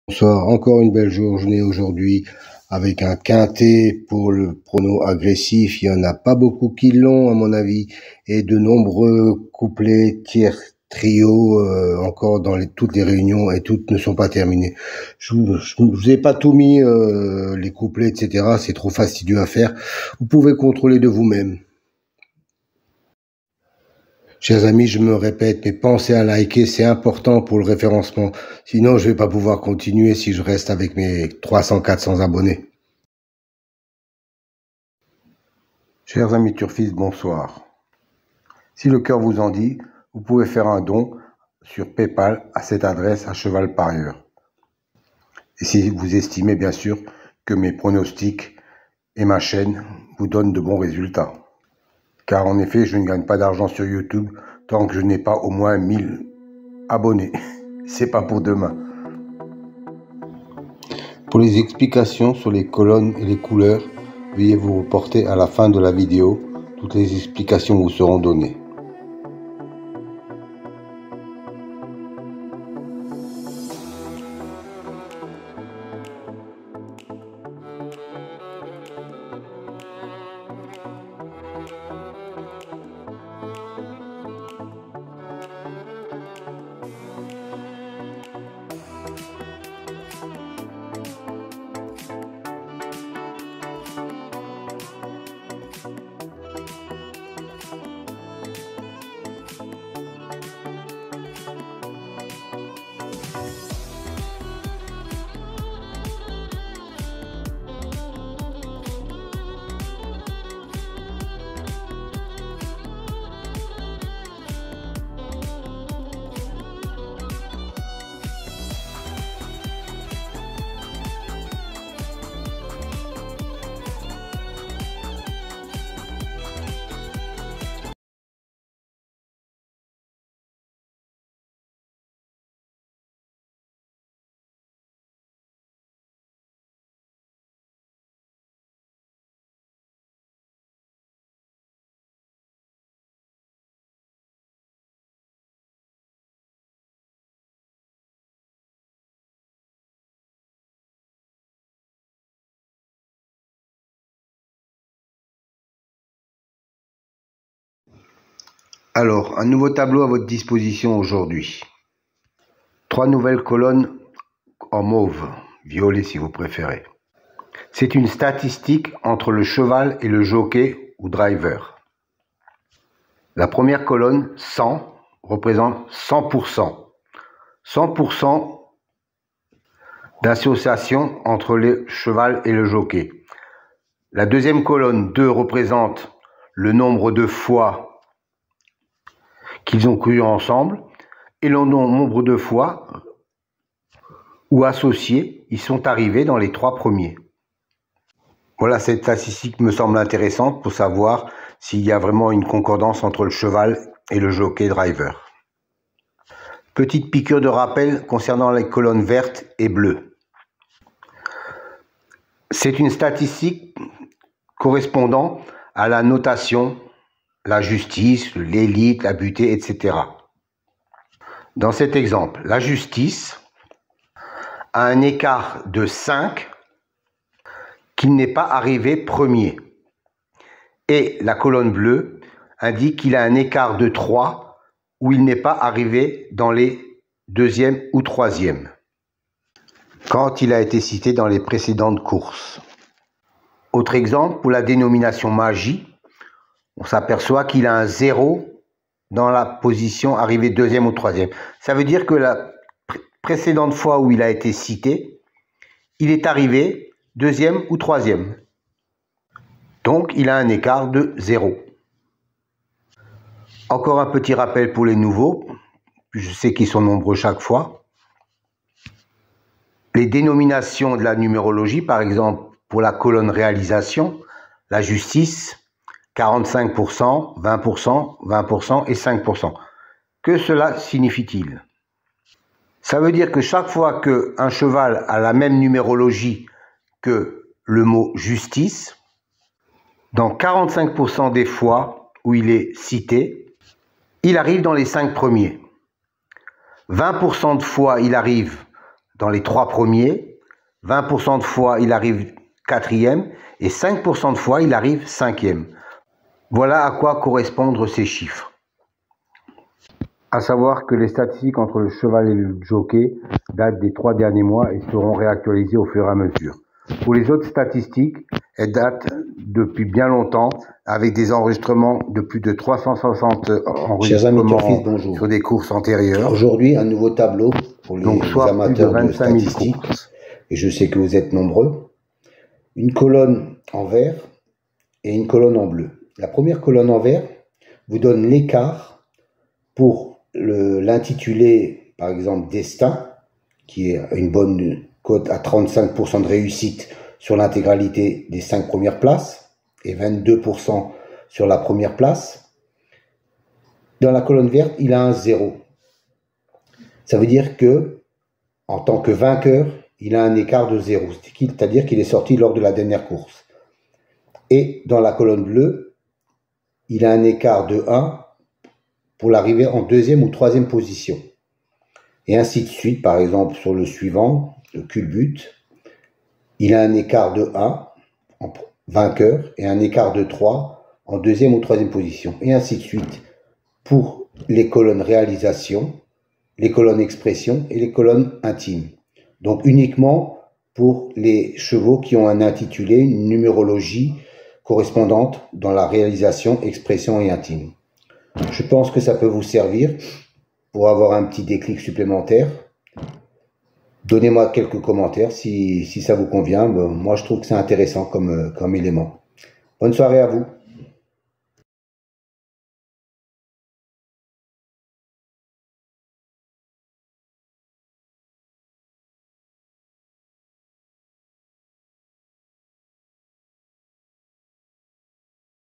Bonsoir, encore une belle journée aujourd'hui avec un quintet pour le prono agressif. Il y en a pas beaucoup qui l'ont à mon avis et de nombreux couplets, tiers, trios encore dans toutes les réunions et toutes ne sont pas terminées. Je vous ai pas tout mis les couplets etc. C'est trop fastidieux à faire. Vous pouvez contrôler de vous-même. Chers amis, je me répète, mais pensez à liker, c'est important pour le référencement. Sinon, je vais pas pouvoir continuer si je reste avec mes 300-400 abonnés. Chers amis turfistes, bonsoir. Si le cœur vous en dit, vous pouvez faire un don sur PayPal à cette adresse à cheval parieur. Et si vous estimez bien sûr que mes pronostics et ma chaîne vous donnent de bons résultats. Car en effet, je ne gagne pas d'argent sur YouTube tant que je n'ai pas au moins 1000 abonnés. C'est pas pour demain. Pour les explications sur les colonnes et les couleurs, veuillez vous reporter à la fin de la vidéo. Toutes les explications vous seront données. Alors, un nouveau tableau à votre disposition aujourd'hui. 3 nouvelles colonnes en mauve, violet si vous préférez. C'est une statistique entre le cheval et le jockey ou driver. La première colonne, 100, représente 100%. 100% d'association entre le cheval et le jockey. La deuxième colonne, 2, représente le nombre de fois qu'ils ont couru ensemble et le nombre de fois où associés ils sont arrivés dans les 3 premiers. Voilà, cette statistique me semble intéressante pour savoir s'il y a vraiment une concordance entre le cheval et le jockey driver. Petite piqûre de rappel concernant les colonnes vertes et bleues. C'est une statistique correspondant à la notation, la justice, l'élite, la butée, etc. Dans cet exemple, la justice a un écart de 5 qu'il n'est pas arrivé premier. Et la colonne bleue indique qu'il a un écart de 3 où il n'est pas arrivé dans les 2e ou 3e, quand il a été cité dans les précédentes courses. Autre exemple, pour la dénomination magie, on s'aperçoit qu'il a un 0 dans la position arrivée 2e ou 3e. Ça veut dire que la précédente fois où il a été cité, il est arrivé 2e ou 3e. Donc, il a un écart de 0. Encore un petit rappel pour les nouveaux. Je sais qu'ils sont nombreux chaque fois. Les dénominations de la numérologie, par exemple, pour la colonne réalisation, la justice, 45%, 20%, 20% et 5%. Que cela signifie-t-il? Ça veut dire que chaque fois qu'un cheval a la même numérologie que le mot justice, dans 45% des fois où il est cité, il arrive dans les 5 premiers. 20% de fois, il arrive dans les 3 premiers, 20% de fois il arrive 4e et 5% de fois il arrive 5e. Voilà à quoi correspondent ces chiffres. À savoir que les statistiques entre le cheval et le jockey datent des 3 derniers mois et seront réactualisées au fur et à mesure. Pour les autres statistiques, elles datent depuis bien longtemps avec des enregistrements de plus de 360 enregistrements sur des courses antérieures. Aujourd'hui, un nouveau tableau pour les amateurs de statistiques, et je sais que vous êtes nombreux. Une colonne en vert et une colonne en bleu. La première colonne en vert vous donne l'écart pour l'intitulé, par exemple, Destin, qui est une bonne cote à 35% de réussite sur l'intégralité des 5 premières places et 22% sur la première place. Dans la colonne verte, il a un 0. Ça veut dire que, en tant que vainqueur, il a un écart de 0, c'est-à-dire qu'il est sorti lors de la dernière course. Et dans la colonne bleue, il a un écart de 1 pour l'arrivée en 2e ou 3e position. Et ainsi de suite, par exemple, sur le suivant, le culbute, il a un écart de 1 en vainqueur et un écart de 3 en 2e ou 3e position. Et ainsi de suite pour les colonnes réalisation, les colonnes expression et les colonnes intimes. Donc uniquement pour les chevaux qui ont un intitulé, une numérologie correspondante dans la réalisation, expression et intime. Je pense que ça peut vous servir pour avoir un petit déclic supplémentaire. Donnez-moi quelques commentaires si ça vous convient. Moi, je trouve que c'est intéressant comme élément. Bonne soirée à vous.